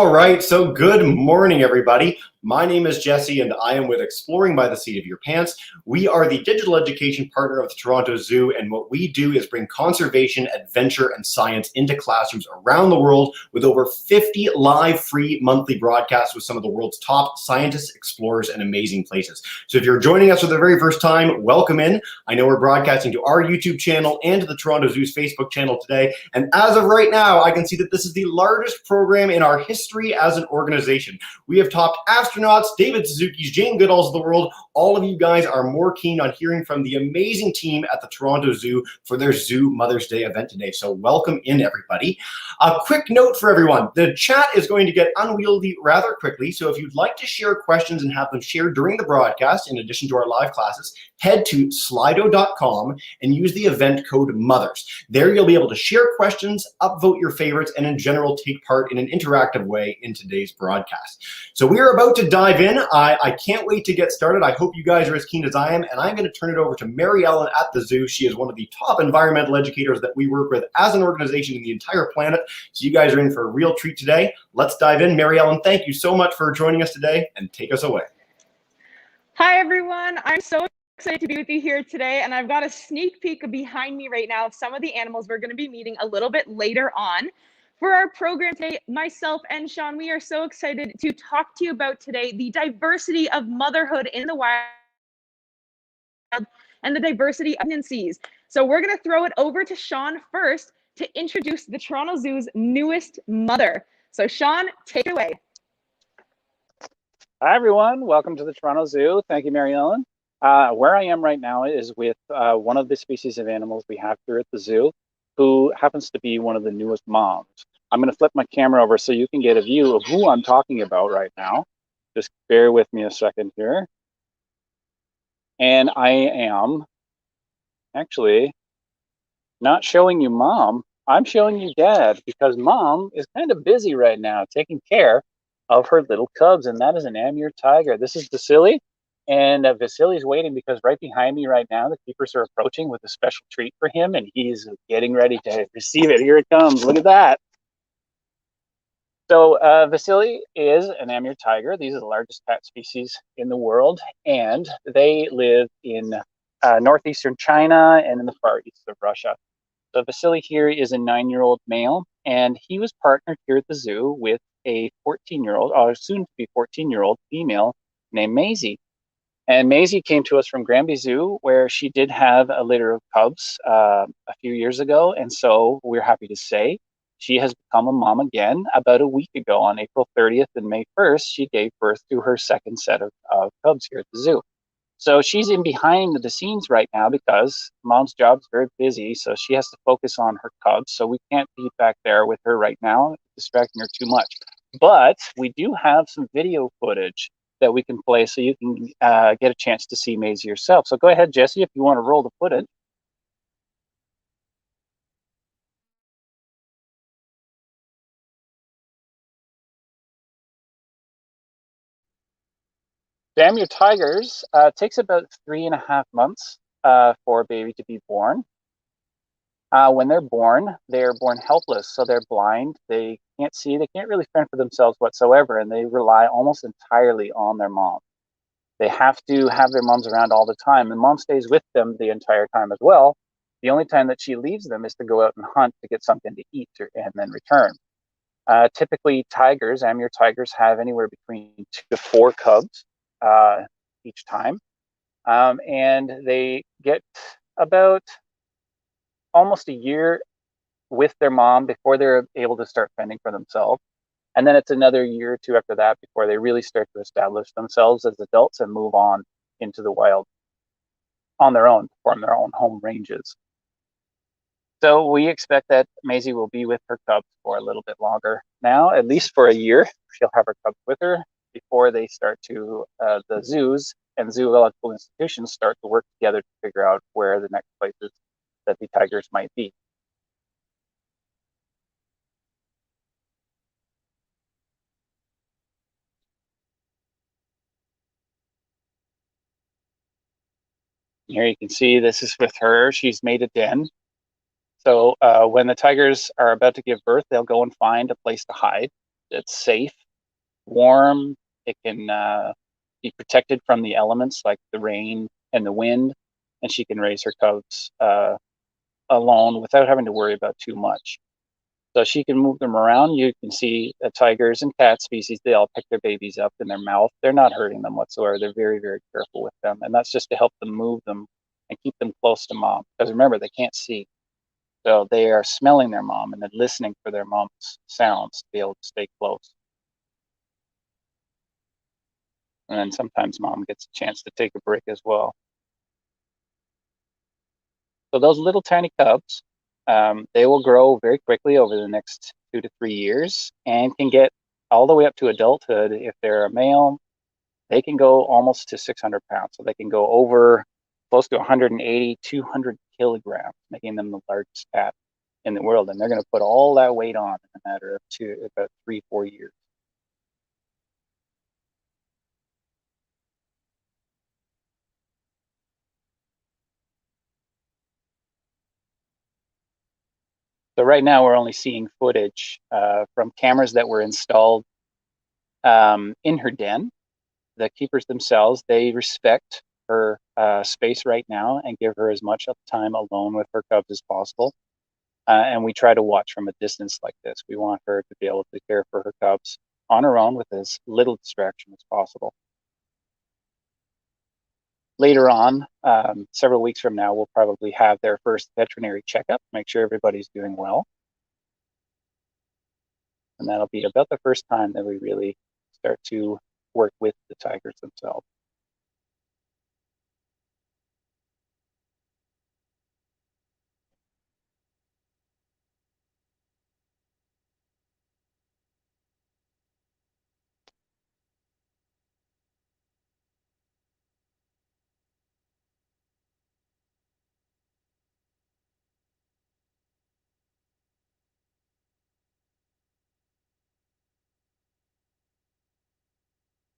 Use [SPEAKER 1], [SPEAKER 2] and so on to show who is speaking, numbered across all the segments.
[SPEAKER 1] All right, so good morning, everybody. My name is Jesse, and I am with Exploring by the Seat of Your Pants. We are the digital education partner of the Toronto Zoo, and what we do is bring conservation, adventure, and science into classrooms around the world with over 50 live free monthly broadcasts with some of the world's top scientists, explorers, and amazing places. So if you're joining us for the very first time, welcome in. I know we're broadcasting to our YouTube channel and to the Toronto Zoo's Facebook channel today, and as of right now, I can see that this is the largest program in our history as an organization. We have topped astronauts, David Suzuki's, Jane Goodall's of the world. All of you guys are more keen on hearing from the amazing team at the Toronto Zoo for their Zoo Mother's Day event today. So welcome in, everybody. A quick note for everyone. The chat is going to get unwieldy rather quickly. So if you'd like to share questions and have them shared during the broadcast, in addition to our live classes, head to slido.com and use the event code MOTHERS. There you'll be able to share questions, upvote your favorites, and in general take part in an interactive way in today's broadcast. So we are about to dive in. I can't wait to get started. I hope you guys are as keen as I am, and I'm going to turn it over to Mary Ellen at the zoo. She is one of the top environmental educators that we work with as an organization in the entire planet. So you guys are in for a real treat today. Let's dive in. Mary Ellen, thank you so much for joining us today, and take us away.
[SPEAKER 2] Hi, everyone. I'm so excited to be with you here today, and I've got a sneak peek behind me right now of some of the animals we're going to be meeting a little bit later on. For our program today, myself and Sean, we are so excited to talk to you about today the diversity of motherhood in the wild and the diversity of pregnancies. So we're going to throw it over to Sean first to introduce the Toronto Zoo's newest mother. So Sean, take it away.
[SPEAKER 3] Hi, everyone. Welcome to the Toronto Zoo. Thank you, Mary Ellen. Where I am right now is with one of the species of animals we have here at the zoo, who happens to be one of the newest moms. I'm going to flip my camera over so you can get a view of who I'm talking about right now. Just bear with me a second here. And I am actually not showing you mom. I'm showing you dad, because mom is kind of busy right now taking care of her little cubs, and that is an Amur tiger. This is Vasily, and Vasily's waiting because right behind me right now, the keepers are approaching with a special treat for him, and he's getting ready to receive it. Here it comes. Look at that. So Vasily is an Amur tiger. These are the largest cat species in the world, and they live in northeastern China and in the far east of Russia. So Vasily here is a 9-year-old male, and he was partnered here at the zoo with a 14-year-old, or soon to be 14-year-old female named Maisie. And Maisie came to us from Granby Zoo, where she did have a litter of cubs a few years ago. And so we're happy to say she has become a mom again. About a week ago, on April 30th and May 1st, she gave birth to her second set of cubs here at the zoo. So she's in behind the scenes right now because mom's job is very busy. So she has to focus on her cubs. So we can't be back there with her right now, distracting her too much. But we do have some video footage that we can play so you can get a chance to see Maisie yourself. So go ahead, Jesse, if you want to roll the footage. Amur tigers takes about 3.5 months for a baby to be born. When they're born helpless, so they're blind. They can't see, they can't really fend for themselves whatsoever, and they rely almost entirely on their mom. They have to have their moms around all the time, and mom stays with them the entire time as well. The only time that she leaves them is to go out and hunt to get something to eat and then return. Typically, Amur tigers have anywhere between 2 to 4 cubs each time. And they get about almost a year with their mom before they're able to start fending for themselves. And then it's another year or two after that before they really start to establish themselves as adults and move on into the wild on their own, form their own home ranges. So we expect that Maisie will be with her cubs for a little bit longer now, at least for a year. She'll have her cubs with her before they start to, the zoos and zoological institutions start to work together to figure out where the next places that the tigers might be. Here you can see this is with her. She's made a den. So when the tigers are about to give birth, they'll go and find a place to hide. it's safe, warm. It can be protected from the elements like the rain and the wind, and she can raise her cubs alone without having to worry about too much. So she can move them around. You can see tigers and cat species, they all pick their babies up in their mouth. They're not hurting them whatsoever. They're very, very careful with them. And that's just to help them move them and keep them close to mom. Because remember, they can't see. So they are smelling their mom and then listening for their mom's sounds to be able to stay close. And then sometimes mom gets a chance to take a break as well. So those little tiny cubs, they will grow very quickly over the next 2 to 3 years and can get all the way up to adulthood. If they're a male, they can go almost to 600 pounds. So they can go over close to 180, 200 kilograms, making them the largest cat in the world. And they're going to put all that weight on in a matter of about 3-4 years. So right now we're only seeing footage from cameras that were installed in her den. The keepers themselves, they respect her space right now and give her as much of time alone with her cubs as possible. And we try to watch from a distance like this. We want her to be able to care for her cubs on her own with as little distraction as possible. Later on, several weeks from now, we'll probably have their first veterinary checkup, make sure everybody's doing well. And that'll be about the first time that we really start to work with the tigers themselves.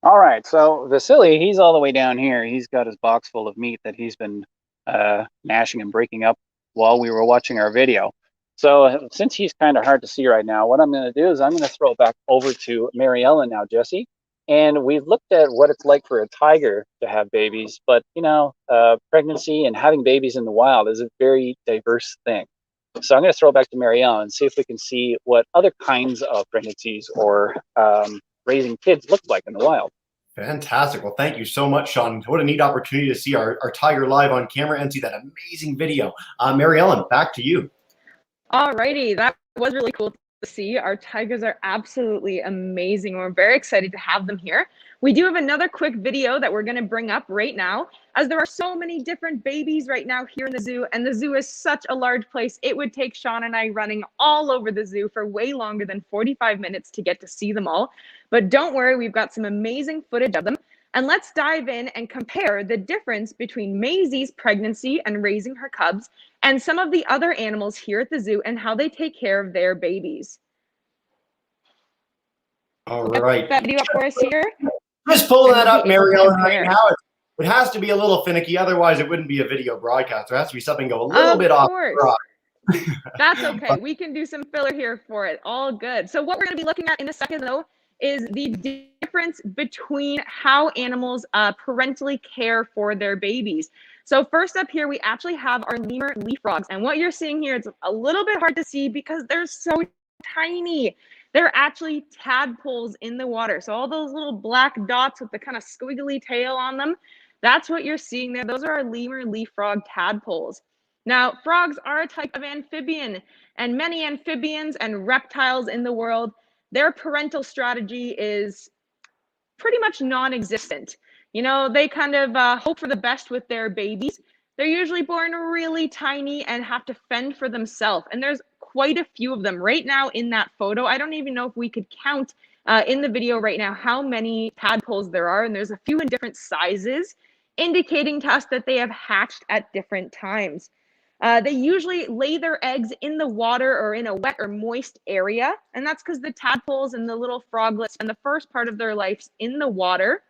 [SPEAKER 3] All right, so Vasily, he's all the way down here. He's got his box full of meat that he's been gnashing and breaking up while we were watching our video. So since he's kind of hard to see right now, what I'm going to do is I'm going to throw it back over to Mary Ellen now, Jesse. And we've looked at what it's like for a tiger to have babies, but you know, pregnancy and having babies in the wild is a very diverse thing. So I'm going to throw it back to Mary Ellen and see if we can see what other kinds of pregnancies or raising kids look like in the wild.
[SPEAKER 1] Fantastic. Well, thank you so much, Sean. What a neat opportunity to see our tiger live on camera and see that amazing video. Mary Ellen, back to you.
[SPEAKER 2] Alrighty, that was really cool to see. Our tigers are absolutely amazing. We're very excited to have them here. We do have another quick video that we're going to bring up right now, as there are so many different babies right now here in the zoo, and the zoo is such a large place. It would take Sean and I running all over the zoo for way longer than 45 minutes to get to see them all. But don't worry, we've got some amazing footage of them. And let's dive in and compare the difference between Maisie's pregnancy and raising her cubs and some of the other animals here at the zoo and how they take care of their babies.
[SPEAKER 1] All right.
[SPEAKER 2] That video up for us here.
[SPEAKER 1] Just pulling that up, Mary Ellen, right now. It has to be a little finicky, otherwise it wouldn't be a video broadcast. There has to be something go a little bit off the rock.
[SPEAKER 2] That's okay. We can do some filler here for it. All good. So what we're going to be looking at in a second, though, is the difference between how animals parentally care for their babies. So first up here, we actually have our lemur leaf frogs. And what you're seeing here, it's a little bit hard to see because they're so tiny. They're actually tadpoles in the water. So all those little black dots with the kind of squiggly tail on them, that's what you're seeing there. Those are our lemur leaf frog tadpoles. Now, frogs are a type of amphibian, and many amphibians and reptiles in the world, their parental strategy is pretty much non-existent. You know, they kind of hope for the best with their babies. They're usually born really tiny and have to fend for themselves. And there's quite a few of them right now in that photo. I don't even know if we could count in the video right now how many tadpoles there are. And there's a few in different sizes, indicating to us that they have hatched at different times. They usually lay their eggs in the water or in a wet or moist area. And that's because the tadpoles and the little froglets spend the first part of their lives in the water.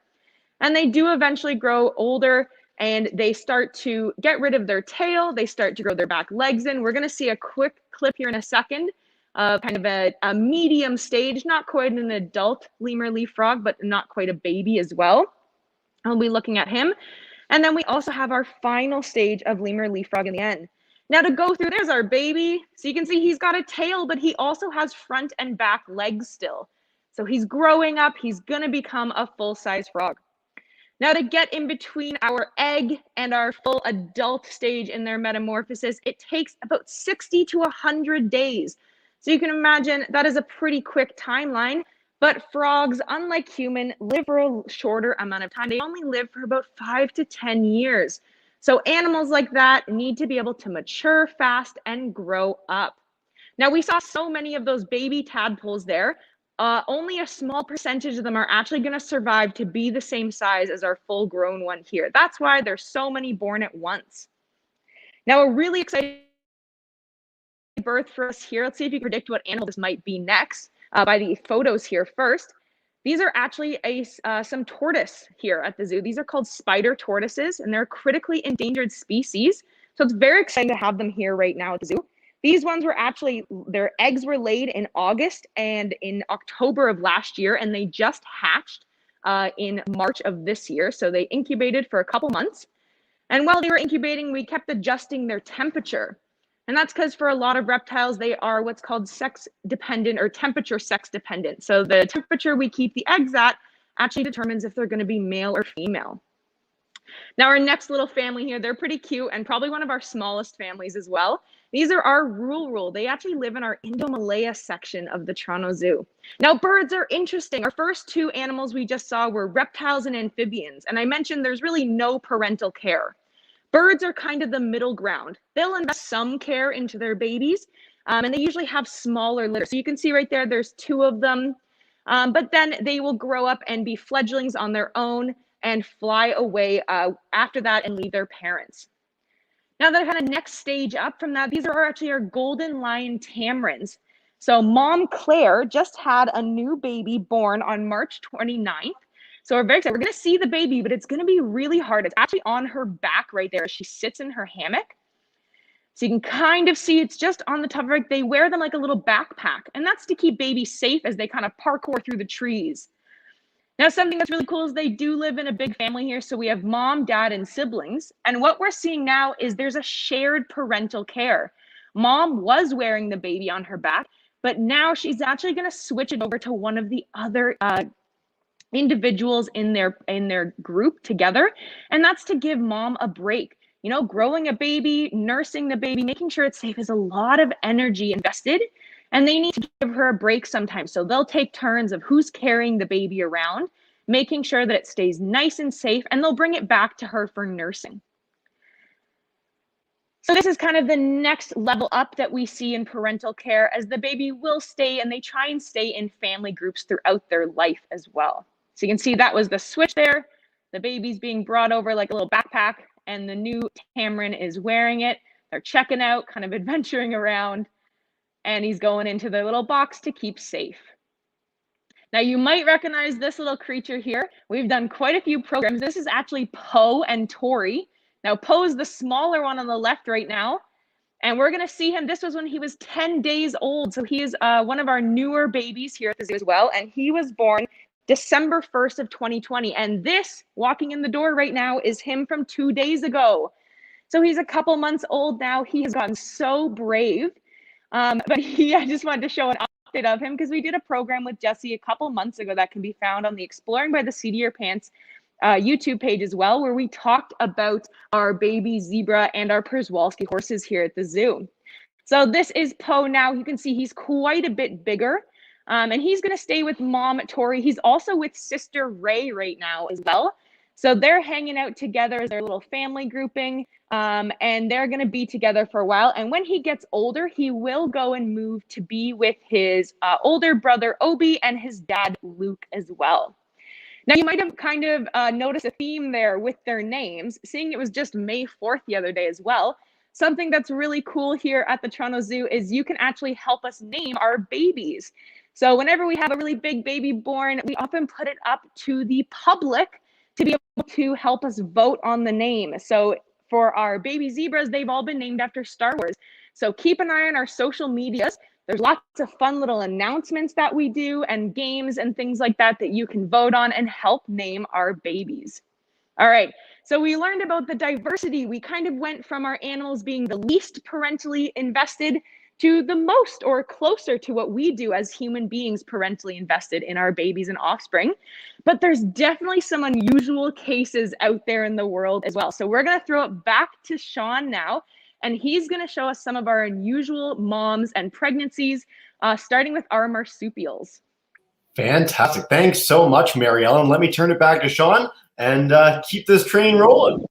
[SPEAKER 2] And they do eventually grow older and they start to get rid of their tail. They start to grow their back legs in. We're going to see a quick clip here in a second kind of a medium stage, not quite an adult lemur leaf frog, but not quite a baby as well. I'll be looking at him. And then we also have our final stage of lemur leaf frog in the end. Now to go through, there's our baby. So you can see he's got a tail, but he also has front and back legs still. So he's growing up, he's gonna become a full-size frog. Now to get in between our egg and our full adult stage in their metamorphosis, it takes about 60 to 100 days. So you can imagine that is a pretty quick timeline, but frogs, unlike human, live for a shorter amount of time. They only live for about 5 to 10 years. So animals like that need to be able to mature fast and grow up. Now we saw so many of those baby tadpoles there. Only a small percentage of them are actually going to survive to be the same size as our full grown one here. That's why there's so many born at once. Now, a really exciting birth for us here. Let's see if you can predict what animal this might be next by the photos here first. These are actually some tortoise here at the zoo. These are called spider tortoises, and they're a critically endangered species. So it's very exciting to have them here right now at the zoo. These ones were actually, their eggs were laid in August and in October of last year, and they just hatched in March of this year. So they incubated for a couple months. And while they were incubating, we kept adjusting their temperature. And that's because for a lot of reptiles, they are what's called sex dependent or temperature sex dependent. So the temperature we keep the eggs at actually determines if they're going to be male or female. Now our next little family here, they're pretty cute and probably one of our smallest families as well. These are our rule. They actually live in our Indo-Malaya section of the Toronto Zoo. Now birds are interesting. Our first two animals we just saw were reptiles and amphibians. And I mentioned there's really no parental care. Birds are kind of the middle ground. They'll invest some care into their babies, and they usually have smaller litters. So you can see right there, there's two of them, but then they will grow up and be fledglings on their own and fly away after that and leave their parents. Now the kind of next stage up from that, these are actually our golden lion tamarins. So Mom Claire just had a new baby born on March 29th. So we're very excited. We're going to see the baby, but it's going to be really hard. It's actually on her back right there as she sits in her hammock. So you can kind of see it's just on the top of her. They wear them like a little backpack, and that's to keep babies safe as they kind of parkour through the trees. Now, something that's really cool is they do live in a big family here. So we have mom, dad, and siblings. And what we're seeing now is there's a shared parental care. Mom was wearing the baby on her back, but now she's actually going to switch it over to one of the other individuals in their group together, and that's to give mom a break. You know, growing a baby, nursing the baby, making sure it's safe is a lot of energy invested, and they need to give her a break sometimes. So they'll take turns of who's carrying the baby around, making sure that it stays nice and safe, and they'll bring it back to her for nursing. So this is kind of the next level up that we see in parental care, as the baby will stay, and they try and stay in family groups throughout their life as well. So you can see that was the switch there. The baby's being brought over like a little backpack, and the new tamarin is wearing it. They're checking out, kind of adventuring around, and he's going into their little box to keep safe. Now you might recognize this little creature here. We've done quite a few programs. This is actually Poe and Tori. Now Poe is the smaller one on the left right now, and we're going to see him. This was when he was 10 days old. So he is one of our newer babies here at the zoo as well, and he was born December 1st of 2020. And this walking in the door right now is him from 2 days ago. So he's a couple months old now. He has gotten so brave. But I just wanted to show an update of him because we did a program with Jesse a couple months ago that can be found on the Exploring by the Seat of Your Pants YouTube page as well, where we talked about our baby zebra and our Przewalski horses here at the zoo. So this is Poe now. You can see he's quite a bit bigger. And he's going to stay with mom, Tori. He's also with sister Ray right now as well. So they're hanging out together as their little family grouping, and they're going to be together for a while. And when he gets older, he will go and move to be with his older brother, Obi, and his dad, Luke, as well. Now, you might have kind of noticed a theme there with their names, seeing it was just May 4th the other day as well. Something that's really cool here at the Toronto Zoo is you can actually help us name our babies. So whenever we have a really big baby born, we often put it up to the public to be able to help us vote on the name. So for our baby zebras, they've all been named after Star Wars. So keep an eye on our social medias. There's lots of fun little announcements that we do and games and things like that that you can vote on and help name our babies. All right, so we learned about the diversity. We kind of went from our animals being the least parentally invested to the most or closer to what we do as human beings parentally invested in our babies and offspring. But there's definitely some unusual cases out there in the world as well. So we're going to throw it back to Sean now, and he's going to show us some of our unusual moms and pregnancies, starting with our marsupials.
[SPEAKER 1] Fantastic. Thanks so much, Mary Ellen. Let me turn it back to Sean and keep this train rolling.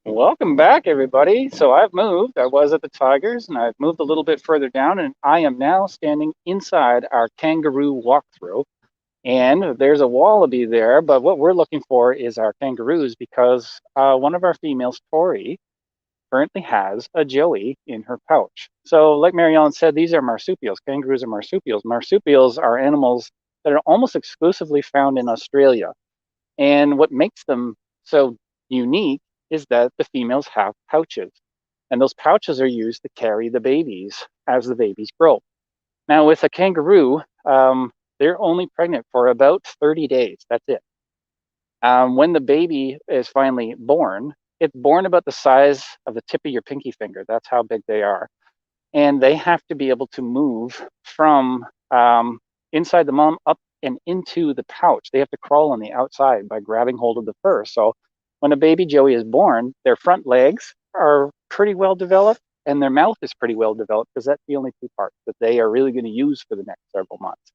[SPEAKER 3] Welcome back, everybody. So I've moved. I was at the Tigers, and I've moved a little bit further down, and I am now standing inside our kangaroo walkthrough. And there's a wallaby there, but what we're looking for is our kangaroos, because one of our females, Tori, currently has a joey in her pouch. So like Mary Ellen said, these are marsupials. Kangaroos are marsupials. Marsupials are animals that are almost exclusively found in Australia. And what makes them so unique is that the females have pouches. And those pouches are used to carry the babies as the babies grow. Now with a kangaroo, they're only pregnant for about 30 days. That's it. When the baby is finally born, it's born about the size of the tip of your pinky finger. That's how big they are. And they have to be able to move from inside the mom up and into the pouch. They have to crawl on the outside by grabbing hold of the fur. So when a baby joey is born, their front legs are pretty well developed and their mouth is pretty well developed, because that's the only two parts that they are really going to use for the next several months,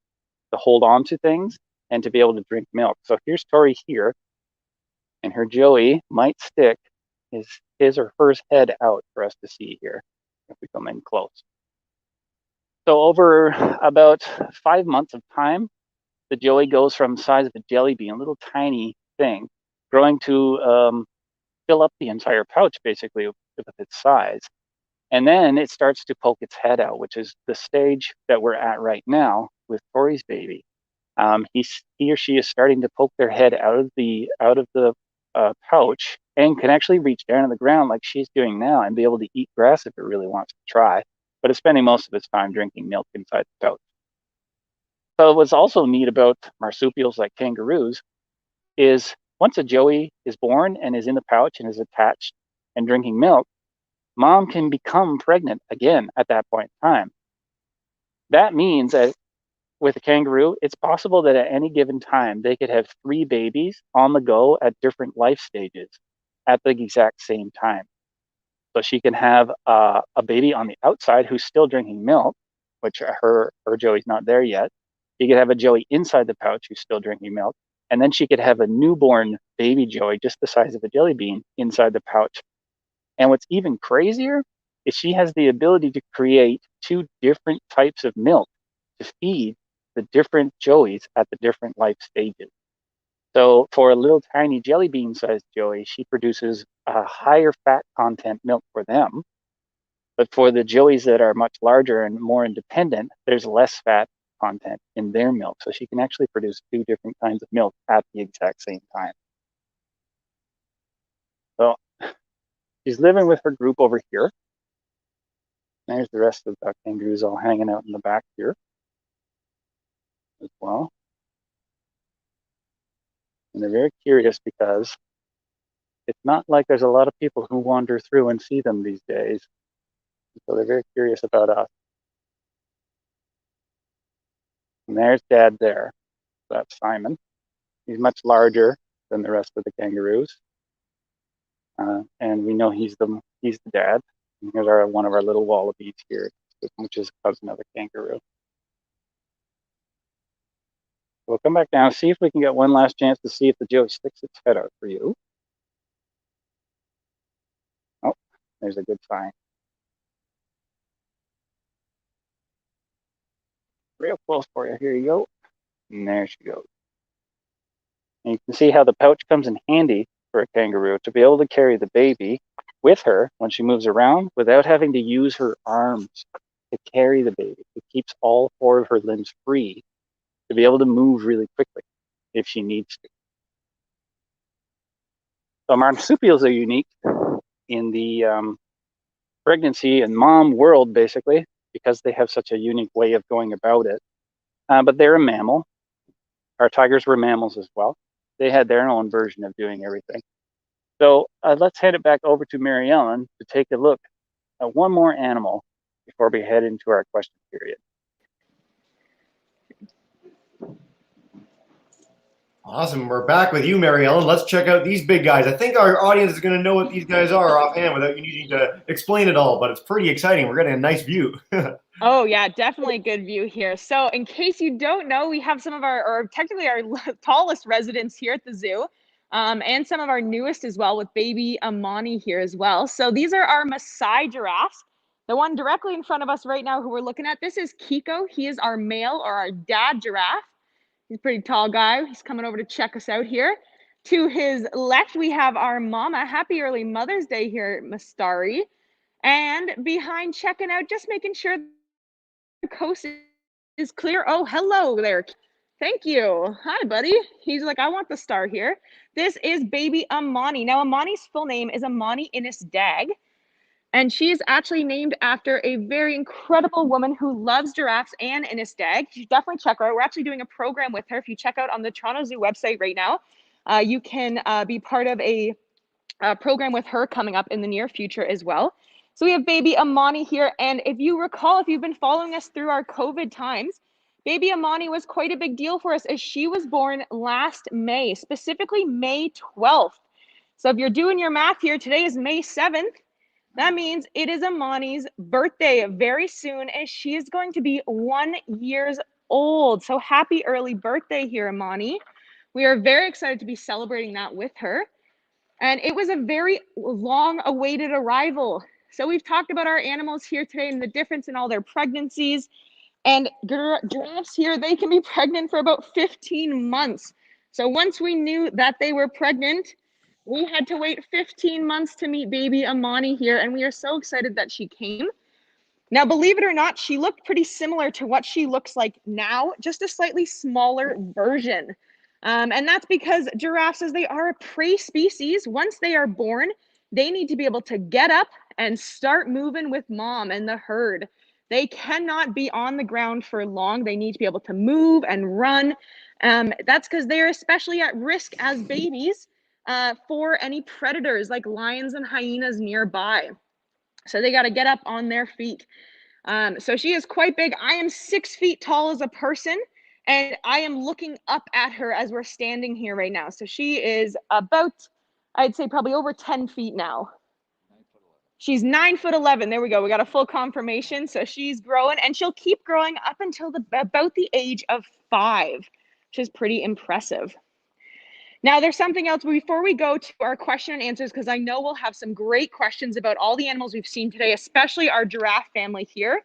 [SPEAKER 3] to hold on to things and to be able to drink milk. So here's Tori here, and her joey might stick his or her head out for us to see here if we come in close. So over about 5 months of time, the joey goes from the size of a jelly bean, a little tiny thing, growing to fill up the entire pouch basically with its size. And then it starts to poke its head out, which is the stage that we're at right now with Tori's baby. He or she is starting to poke their head out of the pouch and can actually reach down to the ground like she's doing now and be able to eat grass if it really wants to try, but it's spending most of its time drinking milk inside the pouch. So what's also neat about marsupials like kangaroos is once a joey is born and is in the pouch and is attached and drinking milk, mom can become pregnant again at that point in time. That means that with a kangaroo, it's possible that at any given time, they could have 3 babies on the go at different life stages at the exact same time. So she can have a baby on the outside who's still drinking milk, which her joey's not there yet. She could have a joey inside the pouch who's still drinking milk. And then she could have a newborn baby joey, just the size of a jelly bean, inside the pouch. And what's even crazier is she has the ability to create 2 different types of milk to feed the different joeys at the different life stages. So for a little tiny jelly bean sized joey, she produces a higher fat content milk for them. But for the joeys that are much larger and more independent, there's less fat content in their milk. So she can actually produce 2 different kinds of milk at the exact same time. So she's living with her group over here. There's the rest of the kangaroos all hanging out in the back here as well. And they're very curious because it's not like there's a lot of people who wander through and see them these days. So they're very curious about us. And there's Dad there. That's Simon. He's much larger than the rest of the kangaroos. And we know he's the dad. And here's one of our little wallabies here, which is a cousin of a kangaroo. We'll come back down, see if we can get one last chance to see if the joey sticks its head out for you. Oh, there's a good sign. Real close for you. Here you go. And there she goes. And you can see how the pouch comes in handy for a kangaroo to be able to carry the baby with her when she moves around without having to use her arms to carry the baby. It keeps all 4 of her limbs free to be able to move really quickly if she needs to. So marsupials are unique in the pregnancy and mom world, basically, because they have such a unique way of going about it. But they're a mammal. Our tigers were mammals as well. They had their own version of doing everything. So let's hand it back over to Mary Ellen to take a look at one more animal before we head into our question period.
[SPEAKER 1] Awesome. We're back with you, Mary Ellen. Let's check out these big guys. I think our audience is going to know what these guys are offhand without you needing to explain it all, but it's pretty exciting. We're getting a nice view.
[SPEAKER 2] Oh yeah, definitely a good view here. So in case you don't know, we have some of or technically our tallest residents here at the zoo, and some of our newest as well, with baby Amani here as well. So these are our Maasai giraffes. The one directly in front of us right now who we're looking at, this is Kiko. He is our male, or our dad giraffe. He's a pretty tall guy. He's coming over to check us out here. To his left, we have our mama. Happy early Mother's Day here, Mastari. And behind, checking out, just making sure the coast is clear. Oh, hello there. Thank you. Hi, buddy. He's like, I want the star here. This is baby Amani. Now, Amani's full name is Amani Innes Dag. And she is actually named after a very incredible woman who loves giraffes and Innes Dag. You should definitely check her out. We're actually doing a program with her. If you check out on the Toronto Zoo website right now, you can be part of a program with her coming up in the near future as well. So we have baby Amani here. And if you recall, if you've been following us through our COVID times, baby Amani was quite a big deal for us as she was born last May, specifically May 12th. So if you're doing your math here, today is May 7th. That means it is Amani's birthday very soon, as she is going to be 1 year old. So happy early birthday here, Amani. We are very excited to be celebrating that with her. And it was a very long awaited arrival. So we've talked about our animals here today and the difference in all their pregnancies. And giraffes here, they can be pregnant for about 15 months. So once we knew that they were pregnant, we had to wait 15 months to meet baby Amani here, and we are so excited that she came. Now, believe it or not, she looked pretty similar to what she looks like now, just a slightly smaller version. And that's because giraffes, as they are a prey species, once they are born, they need to be able to get up and start moving with mom and the herd. They cannot be on the ground for long. They need to be able to move and run. That's because they're especially at risk as babies for any predators like lions and hyenas nearby. So they got to get up on their feet. So she is quite big. I am 6 feet tall as a person, and I am looking up at her as we're standing here right now. So she is about, I'd say probably over 10 feet now. She's 9'11". There we go. We got a full confirmation. So she's growing, and she'll keep growing up until about the age of 5, which is pretty impressive. Now, there's something else before we go to our question and answers, because I know we'll have some great questions about all the animals we've seen today, especially our giraffe family here.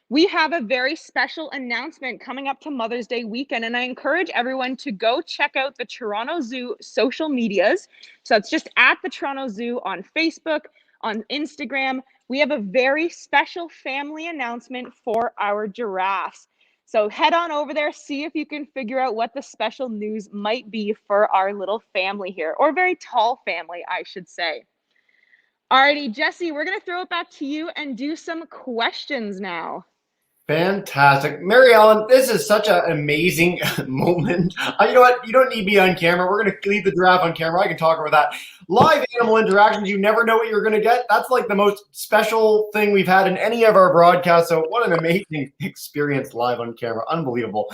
[SPEAKER 2] We have a very special announcement coming up to Mother's Day weekend, and I encourage everyone to go check out the Toronto Zoo social medias. So it's just at the Toronto Zoo on Facebook, on Instagram. We have a very special family announcement for our giraffes. So head on over there, see if you can figure out what the special news might be for our little family here, or very tall family, I should say. Alrighty, Jesse, we're going to throw it back to you and do some questions now.
[SPEAKER 1] Fantastic. Mary Ellen, this is such an amazing moment. You know what? You don't need me on camera. We're going to leave the giraffe on camera. I can talk about that. Live animal interactions, you never know what you're going to get. That's like the most special thing we've had in any of our broadcasts. So what an amazing experience live on camera. Unbelievable.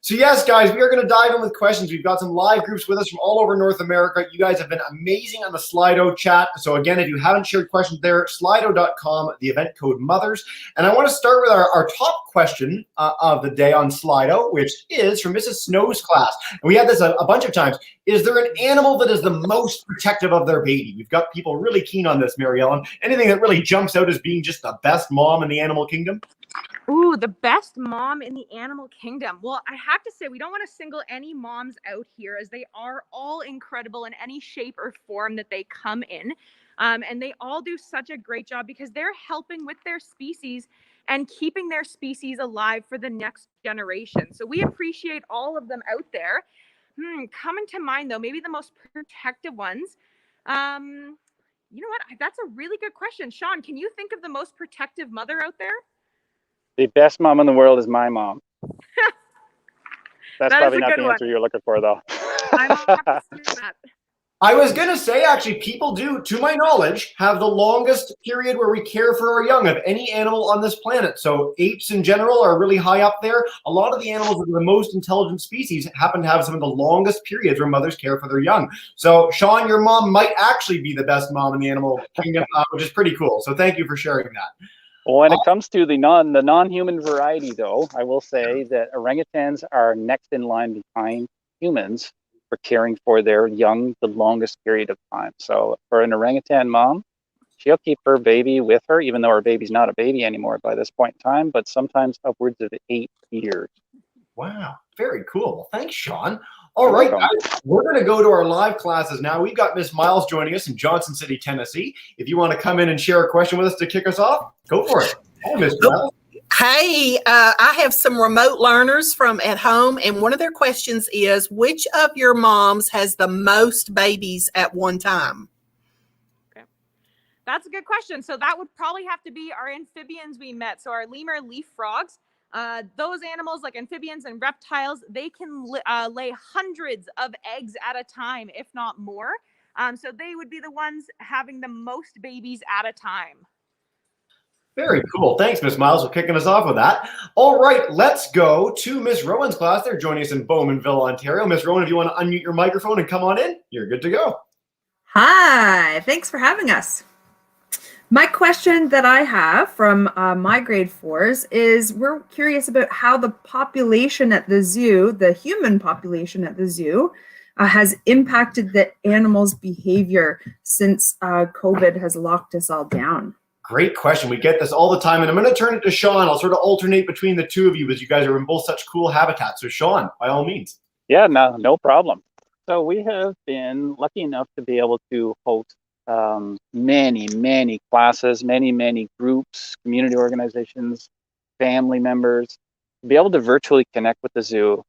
[SPEAKER 1] So yes, guys, we are going to dive in with questions. We've got some live groups with us from all over North America. You guys have been amazing on the Slido chat. So again, if you haven't shared questions there, slido.com, the event code MOTHERS. And I want to start with our top question of the day on Slido, which is from Mrs. Snow's class. And we had this a bunch of times. Is there an animal that is the most protective of their baby? We've got people really keen on this, Mary Ellen. Anything that really jumps out as being just the best mom in the animal kingdom?
[SPEAKER 2] Ooh, the best mom in the animal kingdom. Well, I have to say, we don't want to single any moms out here, as they are all incredible in any shape or form that they come in. And they all do such a great job because they're helping with their species and keeping their species alive for the next generation. So we appreciate all of them out there. Coming to mind, though, maybe the most protective ones. You know what? That's a really good question. Sean, can you think of the most protective mother out there?
[SPEAKER 3] The best mom in the world is my mom. That's
[SPEAKER 2] That is
[SPEAKER 3] probably
[SPEAKER 2] a
[SPEAKER 3] not
[SPEAKER 2] good
[SPEAKER 3] the
[SPEAKER 2] one.
[SPEAKER 3] answer you're looking for, though.
[SPEAKER 2] I'm gonna have to assume that.
[SPEAKER 1] I was going to say, actually, people do, to my knowledge, have the longest period where we care for our young of any animal on this planet. So apes in general are really high up there. A lot of the animals that are the most intelligent species happen to have some of the longest periods where mothers care for their young. So Sean, your mom might actually be the best mom in the animal kingdom, which is pretty cool. So thank you for sharing that.
[SPEAKER 3] Well, when it comes to the non-human variety, though, I will say that orangutans are next in line behind humans for caring for their young the longest period of time. So for an orangutan mom, she'll keep her baby with her, even though her baby's not a baby anymore by this point in time, but sometimes upwards of 8 years.
[SPEAKER 1] Wow, very cool. Well, thanks, Sean. All right,
[SPEAKER 3] welcome.
[SPEAKER 1] guys, we're going to go to our live classes now. We've got Miss Miles joining us in Johnson City, Tennessee. If you want to come in and share a question with us to kick us off, go for it. Hi, Miss Miles.
[SPEAKER 4] Hey, I have some remote learners from at home, and one of their questions is, which of your moms has the most babies at one time?
[SPEAKER 2] Okay. That's a good question. So that would probably have to be our amphibians we met. So our lemur leaf frogs. Those animals like amphibians and reptiles, they can lay hundreds of eggs at a time, if not more. So they would be the ones having the most babies at a time.
[SPEAKER 1] Very cool. Thanks, Miss Miles, for kicking us off with that. All right, let's go to Miss Rowan's class. They're joining us in Bowmanville, Ontario. Miss Rowan, if you want to unmute your microphone and come on in, you're good to go.
[SPEAKER 5] Hi, thanks for having us. My question that I have from my grade 4s is, we're curious about how the population at the zoo, the human population at the zoo, has impacted the animals' behavior since COVID has locked us all down.
[SPEAKER 1] Great question. We get this all the time, and I'm going to turn it to Sean. I'll sort of alternate between the two of you as you guys are in both such cool habitats. So Sean, by all means.
[SPEAKER 3] Yeah, no problem. So we have been lucky enough to be able to host many classes, many groups, community organizations, family members, be able to virtually connect with the zoo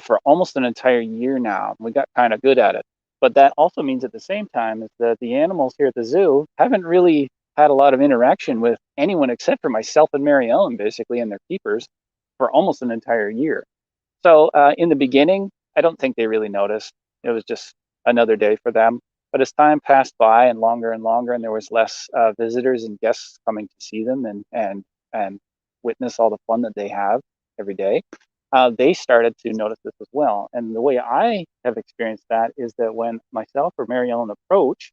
[SPEAKER 3] for almost an entire year now. We got kind of good at it. But that also means at the same time is that the animals here at the zoo haven't really had a lot of interaction with anyone except for myself and Mary Ellen, basically, and their keepers for almost an entire year. So in the beginning, I don't think they really noticed. It was just another day for them. But as time passed by and longer, and there was less visitors and guests coming to see them and witness all the fun that they have every day, they started to notice this as well. And the way I have experienced that is that when myself or Mary Ellen approach,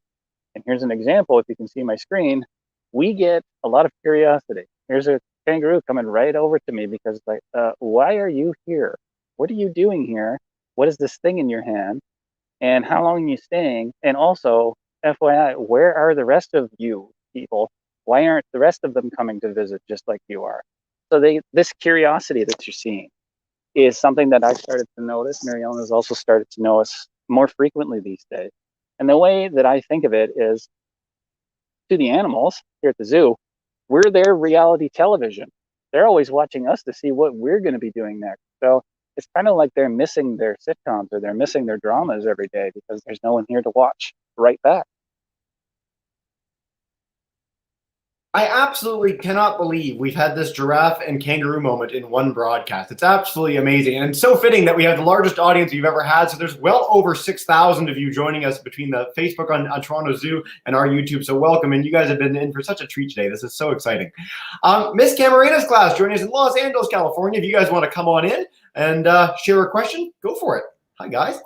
[SPEAKER 3] and here's an example, if you can see my screen, we get a lot of curiosity. Here's a kangaroo coming right over to me because it's like, why are you here? What are you doing here? What is this thing in your hand? And how long are you staying? And also, FYI, where are the rest of you people? Why aren't the rest of them coming to visit just like you are? So this curiosity that you're seeing is something that I started to notice. Mary Ellen has also started to notice more frequently these days. And the way that I think of it is, to the animals here at the zoo, we're their reality television. They're always watching us to see what we're going to be doing next. So it's kind of like they're missing their sitcoms or they're missing their dramas every day because there's no one here to watch right back.
[SPEAKER 1] I absolutely cannot believe we've had this giraffe and kangaroo moment in one broadcast. It's absolutely amazing. And so fitting that we have the largest audience we've ever had. So there's well over 6,000 of you joining us between the Facebook on Toronto Zoo and our YouTube. So welcome. And you guys have been in for such a treat today. This is so exciting. Miss Camarina's class joining us in Los Angeles, California. If you guys want to come on in and share a question, go for it. Hi, guys.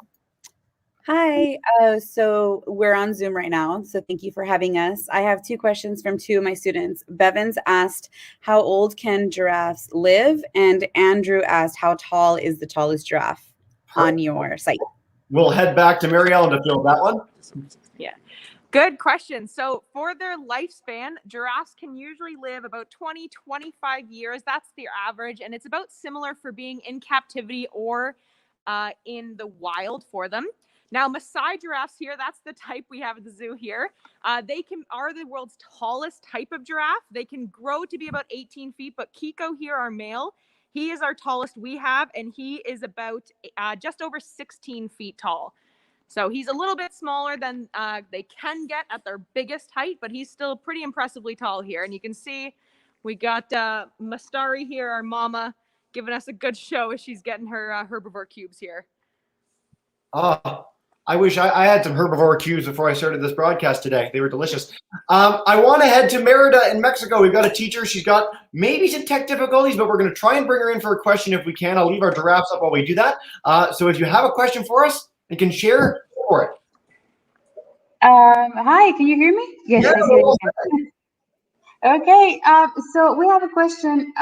[SPEAKER 6] Hi, so we're on Zoom right now, so thank you for having us. I have two questions from two of my students. Bevins asked, how old can giraffes live? And Andrew asked, how tall is the tallest giraffe on your site?
[SPEAKER 1] We'll head back to Mary Ellen to fill that one.
[SPEAKER 2] Yeah, good question. So for their lifespan, giraffes can usually live about 20-25 years. That's their average, and it's about similar for being in captivity or in the wild for them. Now, Maasai giraffes here, that's the type we have at the zoo here. They are the world's tallest type of giraffe. They can grow to be about 18 feet, but Kiko here, our male, he is our tallest we have, and he is about just over 16 feet tall. So he's a little bit smaller than they can get at their biggest height, but he's still pretty impressively tall here. And you can see We got Mastari here, our mama, giving us a good show as she's getting her herbivore cubes here.
[SPEAKER 1] I wish I had some herbivore cubes before I started this broadcast today. They were delicious. I want to head to Merida in Mexico. We've got a teacher. She's got maybe some tech difficulties, but we're going to try and bring her in for a question if we can. I'll leave our giraffes up while we do that. So if you have a question for us and can share, go for it.
[SPEAKER 7] Hi, can you hear me? Yes,
[SPEAKER 1] Yeah,
[SPEAKER 7] I hear you. Okay, so we have a question.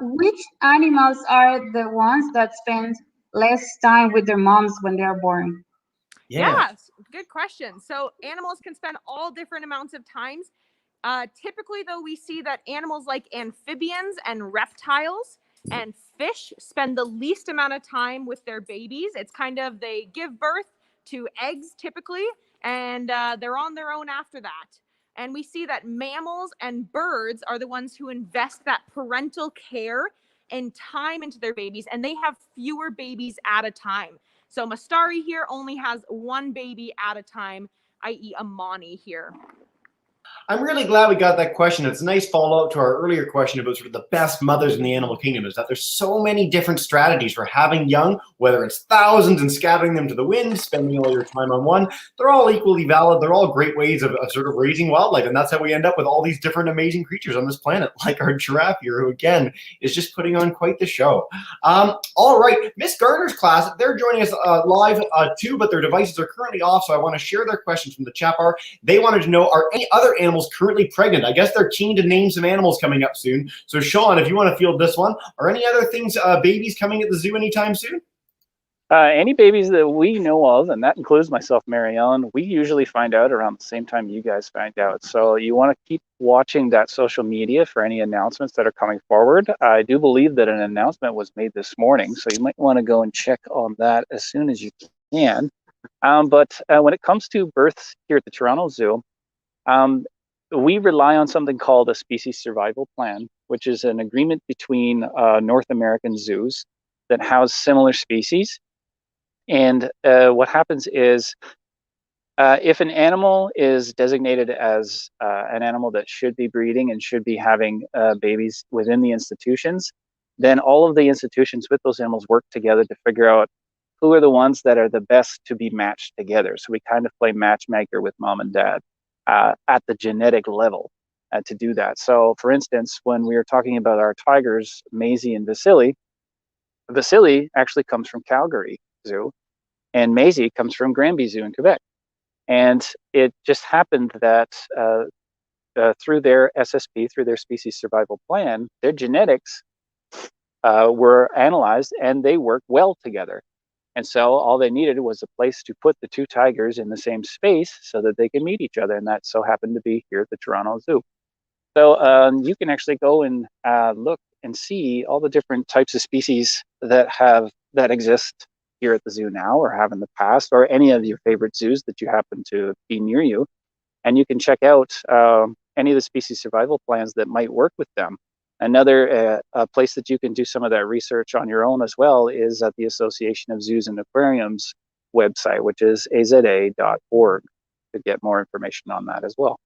[SPEAKER 7] Which animals are the ones that spend less time with their moms when they are born?
[SPEAKER 2] Yes, good question. So animals can spend all different amounts of times. Typically, though, we see that animals like amphibians and reptiles and fish spend the least amount of time with their babies. It's kind of they give birth to eggs typically, and they're on their own after that. And we see that mammals and birds are the ones who invest that parental care and time into their babies, and they have fewer babies at a time. So Mastari here only has one baby at a time, i.e. Amani here.
[SPEAKER 1] I'm really glad we got that question. It's a nice follow-up to our earlier question about sort of the best mothers in the animal kingdom, is that there's so many different strategies for having young, whether it's thousands and scattering them to the wind, spending all your time on one. They're all equally valid. They're all great ways of sort of raising wildlife. And that's how we end up with all these different amazing creatures on this planet, like our giraffe here, who again is just putting on quite the show. All right, Miss Garner's class, they're joining us live too, but their devices are currently off. So I want to share their questions from the chat bar. They wanted to know, are any other animals currently pregnant? I guess they're keen to name some animals coming up soon. So Sean, if you want to field this one, are any other things, babies coming at the zoo anytime soon?
[SPEAKER 3] Any babies that we know of, and that includes myself, Mary Ellen, we usually find out around the same time you guys find out. So you want to keep watching that social media for any announcements that are coming forward. I do believe that an announcement was made this morning, so you might want to go and check on that as soon as you can. But when it comes to births here at the Toronto Zoo, we rely on something called a species survival plan, which is an agreement between North American zoos that house similar species. And what happens is if an animal is designated as an animal that should be breeding and should be having babies within the institutions, then all of the institutions with those animals work together to figure out who are the ones that are the best to be matched together. So we kind of play matchmaker with mom and dad at the genetic level to do that. So for instance, when we were talking about our tigers, Maisie and Vasily, Vasily actually comes from Calgary Zoo, and Maisie comes from Granby Zoo in Quebec. And it just happened that through their SSP, through their species survival plan, their genetics were analyzed and they worked well together. And so all they needed was a place to put the two tigers in the same space so that they can meet each other. And that so happened to be here at the Toronto Zoo. So you can actually go and look and see all the different types of species that exist here at the zoo now or have in the past, or any of your favorite zoos that you happen to be near you. And you can check out any of the species survival plans that might work with them. Another place that you can do some of that research on your own as well is at the Association of Zoos and Aquariums website, which is aza.org, to get more information on that as well.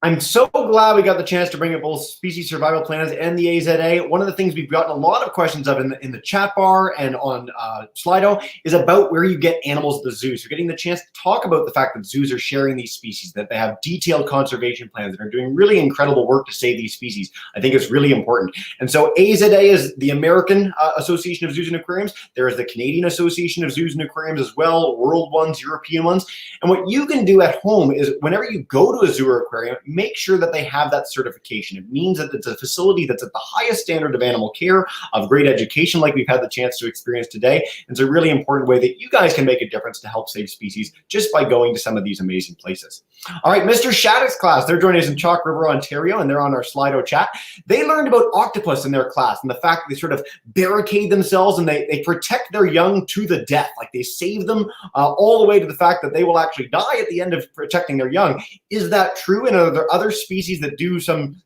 [SPEAKER 1] I'm so glad we got the chance to bring up both species survival plans and the AZA. One of the things we've gotten a lot of questions of in the chat bar and on Slido is about where you get animals at the zoo. So getting the chance to talk about the fact that zoos are sharing these species, that they have detailed conservation plans and are doing really incredible work to save these species, I think it's really important. And so AZA is the American Association of Zoos and Aquariums. There is the Canadian Association of Zoos and Aquariums as well, world ones, European ones. And what you can do at home is whenever you go to a zoo or aquarium, make sure that they have that certification. It means that it's a facility that's at the highest standard of animal care, of great education, like we've had the chance to experience today. It's a really important way that you guys can make a difference to help save species just by going to some of these amazing places. All right, Mr. Shattuck's class, they're joining us in Chalk River, Ontario, and they're on our Slido chat. They learned about octopus in their class and the fact that they sort of barricade themselves and they protect their young to the death. Like they save them all the way to the fact that they will actually die at the end of protecting their young. Is that true? And are there other species that do some,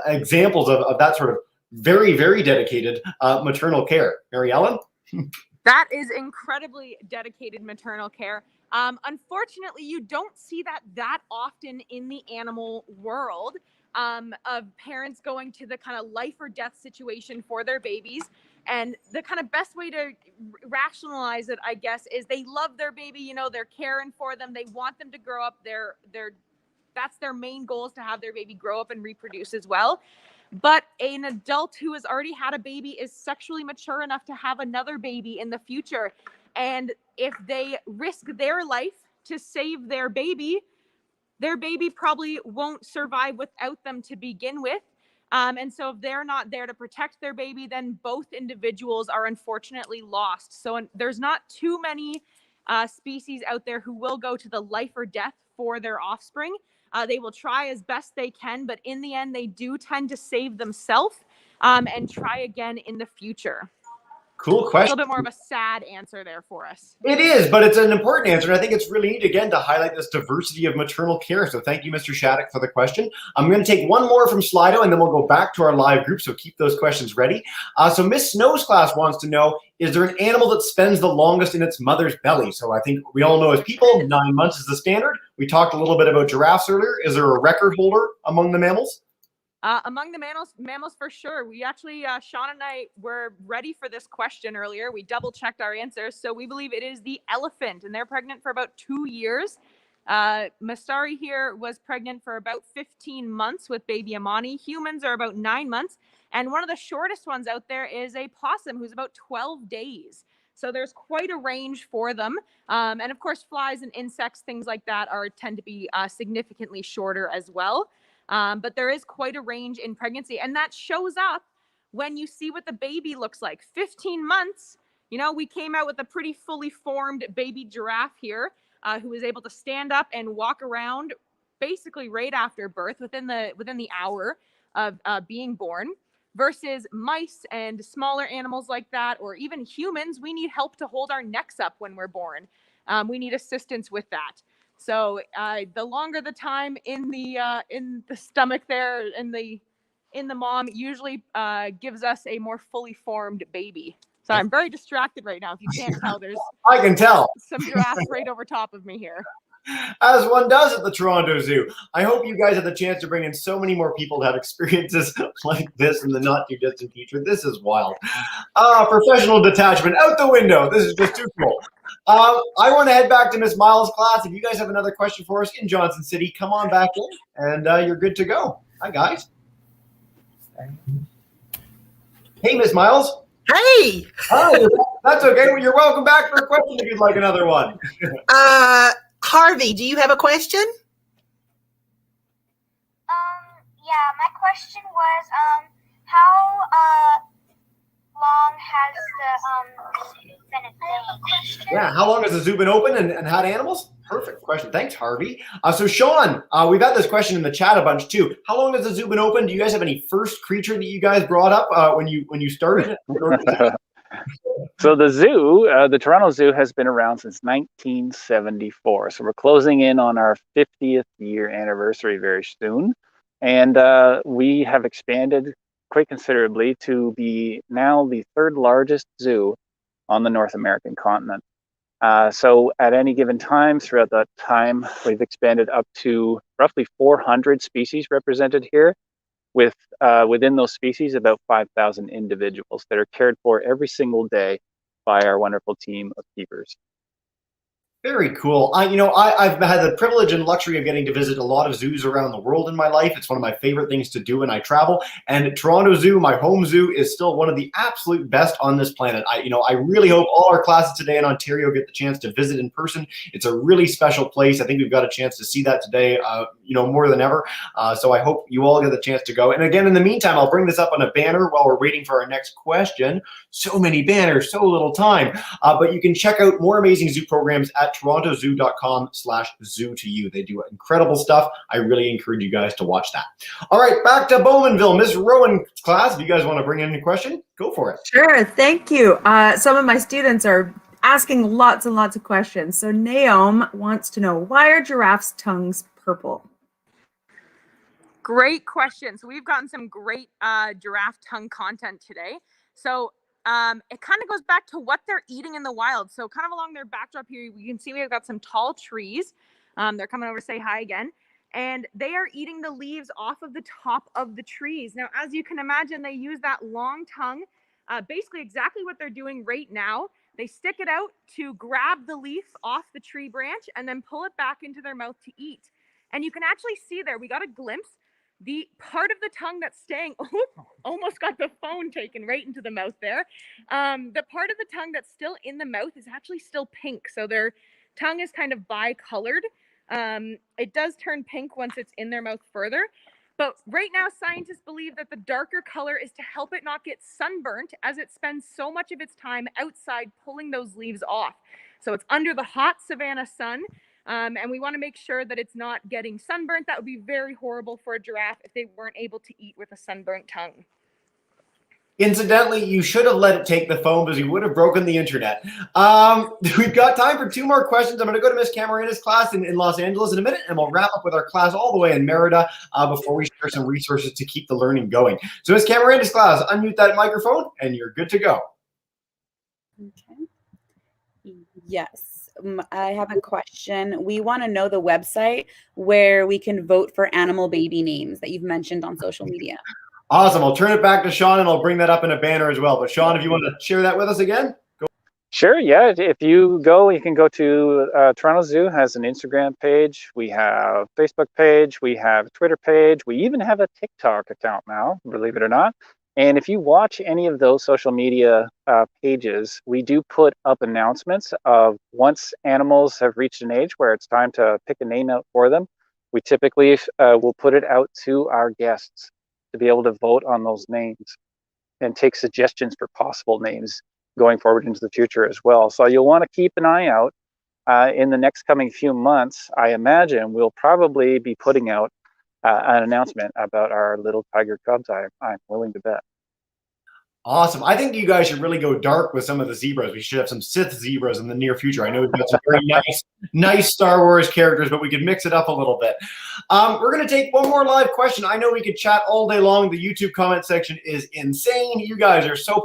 [SPEAKER 1] examples of that sort of very, very dedicated maternal care? Mary Ellen?
[SPEAKER 2] That is incredibly dedicated maternal care. Unfortunately, you don't see that often in the animal world. of parents going to the kind of life or death situation for their babies. And the kind of best way to rationalize it, I guess, is they love their baby, you know, they're caring for them. They want them to grow up. That's their main goal, is to have their baby grow up and reproduce as well. But an adult who has already had a baby is sexually mature enough to have another baby in the future. And if they risk their life to save their baby probably won't survive without them to begin with. And so if they're not there to protect their baby, then both individuals are unfortunately lost. So there's not too many species out there who will go to the life or death for their offspring. They will try as best they can, but in the end, they do tend to save themselves and try again in the future.
[SPEAKER 1] Cool
[SPEAKER 2] A
[SPEAKER 1] question.
[SPEAKER 2] little bit more of a sad answer there for us.
[SPEAKER 1] It is, but it's an important answer. And I think it's really neat, again, to highlight this diversity of maternal care. So thank you, Mr. Shattuck, for the question. I'm going to take one more from Slido, and then we'll go back to our live group. So keep those questions ready. So Miss Snow's class wants to know, is there an animal that spends the longest in its mother's belly? So I think we all know as people, 9 months is the standard. We talked a little bit about giraffes earlier. Is there a record holder among the mammals?
[SPEAKER 2] Among the mammals for sure. We actually, Sean and I were ready for this question earlier. We double checked our answers. So we believe it is the elephant, and they're pregnant for about 2 years. Mastari here was pregnant for about 15 months with baby Amani. Humans are about 9 months. And one of the shortest ones out there is a possum, who's about 12 days. So there's quite a range for them. And of course, flies and insects, things like that, tend to be significantly shorter as well. But there is quite a range in pregnancy, and that shows up when you see what the baby looks like. 15 months, you know, we came out with a pretty fully formed baby giraffe here, who was able to stand up and walk around basically right after birth, within the hour of being born, versus mice and smaller animals like that, or even humans. We need help to hold our necks up when we're born. We need assistance with that. So the longer the time in the stomach there, in the mom, usually gives us a more fully formed baby. So I'm very distracted right now. If you can't tell, there's
[SPEAKER 1] I can tell.
[SPEAKER 2] some giraffes right over top of me here.
[SPEAKER 1] As one does at the Toronto Zoo. I hope you guys have the chance to bring in so many more people to have experiences like this in the not too distant future. This is wild. Professional detachment out the window. This is just too cool. I want to head back to Miss Miles' class. If you guys have another question for us in Johnson City, come on back in, and you're good to go. Hi, guys. Hey, Miss Miles.
[SPEAKER 4] Hey.
[SPEAKER 1] Hi. That's okay. Well, you're welcome back for a question if you'd like another one.
[SPEAKER 4] Harvey, do you have a question?
[SPEAKER 8] Yeah, my question was, how long has the zoo been a thing?
[SPEAKER 1] Yeah, how long has the zoo been open and had animals? Perfect question. Thanks, Harvey. So Sean, we've had this question in the chat a bunch too. How long has the zoo been open? Do you guys have any first creature that you guys brought up when you started?
[SPEAKER 3] So the zoo, the Toronto Zoo, has been around since 1974. So we're closing in on our 50th year anniversary very soon. And we have expanded quite considerably to be now the third largest zoo on the North American continent. So at any given time, throughout that time, we've expanded up to roughly 400 species represented here, with within those species about 5,000 individuals that are cared for every single day by our wonderful team of keepers.
[SPEAKER 1] Very cool. I've had the privilege and luxury of getting to visit a lot of zoos around the world in my life. It's one of my favorite things to do when I travel. And Toronto Zoo, my home zoo, is still one of the absolute best on this planet. I really hope all our classes today in Ontario get the chance to visit in person. It's a really special place. I think we've got a chance to see that today, more than ever. So I hope you all get the chance to go. And again, in the meantime, I'll bring this up on a banner while we're waiting for our next question. So many banners, so little time. But you can check out more amazing zoo programs at torontozoo.com/zoo2you. They do incredible stuff. I really encourage you guys to watch that. All right, back to Bowmanville. Miss Rowan's class, if you guys want to bring in a question, go for it.
[SPEAKER 5] Sure, thank you. Some of my students are asking lots and lots of questions. So Naomi wants to know, why are giraffes' tongues purple?
[SPEAKER 2] Great question. So we've gotten some great giraffe tongue content today. So it kind of goes back to what they're eating in the wild. So kind of along their backdrop here, you can see we've got some tall trees. They're coming over to say hi again. and they are eating the leaves off of the top of the trees. Now, as you can imagine, they use that long tongue, basically exactly what they're doing right now. They stick it out to grab the leaf off the tree branch and then pull it back into their mouth to eat. And you can actually see there, we got a glimpse, the part of the tongue that's staying, almost got the phone taken right into the mouth there. The part of the tongue that's still in the mouth is actually still pink. So their tongue is kind of bicolored. It does turn pink once it's in their mouth further. But right now, scientists believe that the darker color is to help it not get sunburnt, as it spends so much of its time outside pulling those leaves off. So it's under the hot savanna sun, and we want to make sure that it's not getting sunburnt. That would be very horrible for a giraffe if they weren't able to eat with a sunburnt tongue.
[SPEAKER 1] Incidentally, you should have let it take the phone because you would have broken the internet. We've got time for 2 more questions. I'm going to go to Miss Camarina's class in Los Angeles in a minute, and we'll wrap up with our class all the way in Merida before we share some resources to keep the learning going. So Miss Camarina's class, unmute that microphone, and you're good to go.
[SPEAKER 6] Okay. Yes, I have a question. We want to know the website where we can vote for animal baby names that you've mentioned on social media.
[SPEAKER 1] Awesome. I'll turn it back to Sean, and I'll bring that up in a banner as well. But Sean, if you want to share that with us again, go.
[SPEAKER 3] Sure, yeah. If you go, you can go to Toronto Zoo has an Instagram page. We have a Facebook page. We have a Twitter page. We even have a TikTok account now, believe it or not. And if you watch any of those social media pages, we do put up announcements of once animals have reached an age where it's time to pick a name out for them. We typically will put it out to our guests to be able to vote on those names and take suggestions for possible names going forward into the future as well. So you'll want to keep an eye out in the next coming few months. I imagine we'll probably be putting out an announcement about our little tiger cubs. I'm willing to bet.
[SPEAKER 1] Awesome. I think you guys should really go dark with some of the zebras. We should have some Sith zebras in the near future. I know we've got some very nice Star Wars characters, but we could mix it up a little bit. We're going to take one more live question. I know we could chat all day long. The YouTube comment section is insane. You guys are so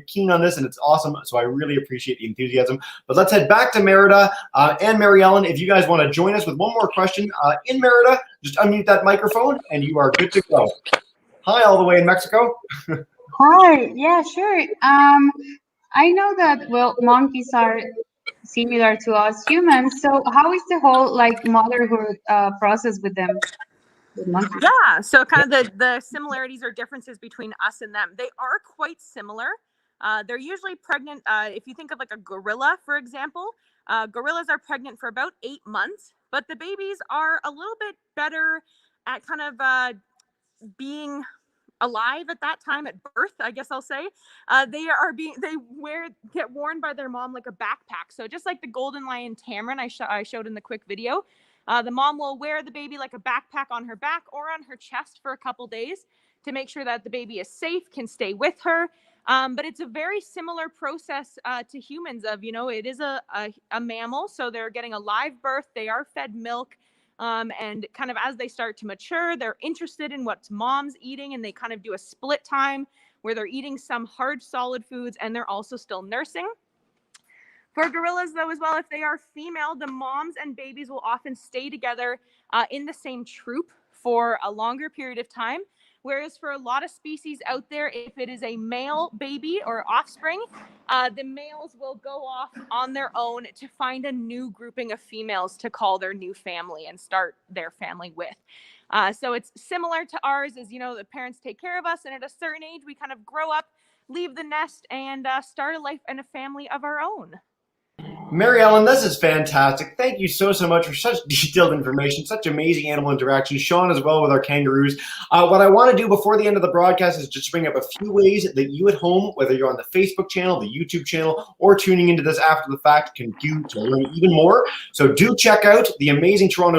[SPEAKER 1] keen on this, and it's awesome. So I really appreciate the enthusiasm. But let's head back to Merida. And Mary Ellen, if you guys want to join us with one more question in Merida, just unmute that microphone, and you are good to go. Hi, all the way in Mexico.
[SPEAKER 7] Hi, yeah, sure. I know that, well, monkeys are similar to us humans. So how is the whole motherhood process with them? With monkeys?
[SPEAKER 2] Yeah, so kind of the similarities or differences between us and them. They are quite similar. They're usually pregnant. If you think of like a gorilla, for example, gorillas are pregnant for about 8 months, but the babies are a little bit better at kind of being alive at that time at birth, I guess I'll say. They get worn by their mom like a backpack. So just like the golden lion tamarin I showed in the quick video, the mom will wear the baby like a backpack on her back or on her chest for a couple days to make sure that the baby is safe, can stay with her. But it's a very similar process to humans of, it is a mammal. So they're getting a live birth. They are fed milk. And kind of as they start to mature, they're interested in what mom's eating, and they kind of do a split time where they're eating some hard solid foods and they're also still nursing. For gorillas, though, as well, if they are female, the moms and babies will often stay together in the same troop for a longer period of time. Whereas for a lot of species out there, if it is a male baby or offspring, the males will go off on their own to find a new grouping of females to call their new family and start their family with. So it's similar to ours, as the parents take care of us, and at a certain age, we kind of grow up, leave the nest, and start a life and a family of our own.
[SPEAKER 1] Mary Ellen, this is fantastic. Thank you so much for such detailed information, such amazing animal interactions. Sean as well with our kangaroos. What I want to do before the end of the broadcast is just bring up a few ways that you at home, whether you're on the Facebook channel, the YouTube channel, or tuning into this after the fact, can do to learn even more. So do check out the amazing Toronto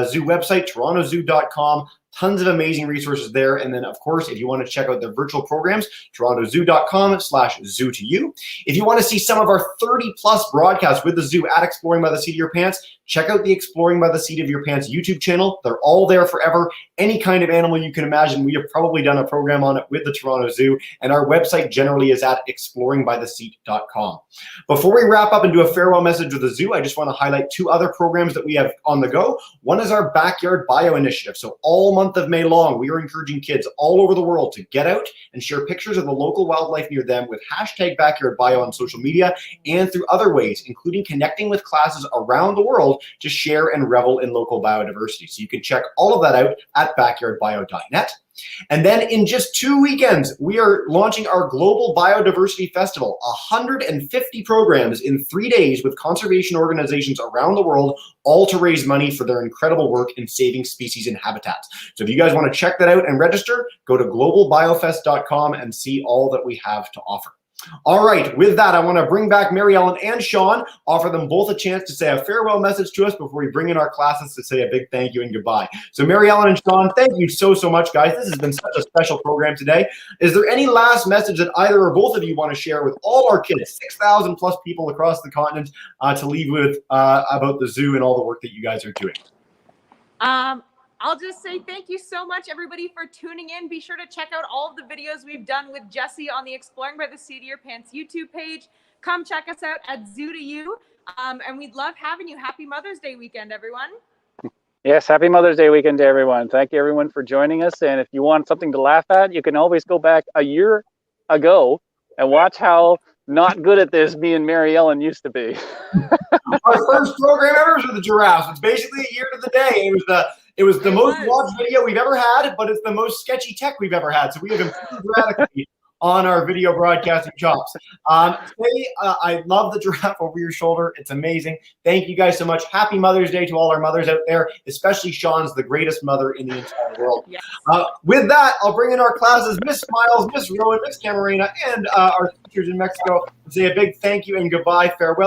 [SPEAKER 1] Zoo website, torontozoo.com. Tons of amazing resources there. And then, of course, if you want to check out the virtual programs, torontozoo.com/zoo2you. If you want to see some of our 30+ broadcasts with the zoo at Exploring by the Seat of Your Pants, check out the Exploring by the Seat of Your Pants YouTube channel. They're all there forever. Any kind of animal you can imagine, we have probably done a program on it with the Toronto Zoo, and our website generally is at exploringbytheseat.com. Before we wrap up and do a farewell message with the zoo, I just want to highlight 2 other programs that we have on the go. One is our Backyard Bio Initiative. So all month of May long, we are encouraging kids all over the world to get out and share pictures of the local wildlife near them with #BackyardBio on social media and through other ways, including connecting with classes around the world to share and revel in local biodiversity. So you can check all of that out at backyardbio.net. And then in just 2 weekends, we are launching our Global Biodiversity Festival, 150 programs in 3 days with conservation organizations around the world, all to raise money for their incredible work in saving species and habitats. So if you guys want to check that out and register, go to globalbiofest.com and see all that we have to offer. All right, with that, I want to bring back Mary Ellen and Sean, offer them both a chance to say a farewell message to us before we bring in our classes to say a big thank you and goodbye. So Mary Ellen and Sean, thank you so much, guys. This has been such a special program today. Is there any last message that either or both of you want to share with all our kids, 6,000+ people across the continent, to leave with about the zoo and all the work that you guys are doing?
[SPEAKER 2] I'll just say thank you so much, everybody, for tuning in. Be sure to check out all of the videos we've done with Jessie on the Exploring by the Seat of Your Pants YouTube page. Come check us out at Zoo2You, and we'd love having you. Happy Mother's Day weekend, everyone.
[SPEAKER 3] Yes, happy Mother's Day weekend to everyone. Thank you, everyone, for joining us. And if you want something to laugh at, you can always go back a year ago and watch how not good at this me and Mary Ellen used to be.
[SPEAKER 1] Our first program ever was with the giraffes. It's basically a year to the day. It was the most watched video we've ever had, but it's the most sketchy tech we've ever had. So we have improved radically on our video broadcasting chops. I love the giraffe over your shoulder. It's amazing. Thank you guys so much. Happy Mother's Day to all our mothers out there, especially Sean's the greatest mother in the entire world.
[SPEAKER 2] Yes.
[SPEAKER 1] With that, I'll bring in our classes, Miss Smiles, Miss Rowan, Miss Camarena, and our teachers in Mexico, and say a big thank you and goodbye, farewell.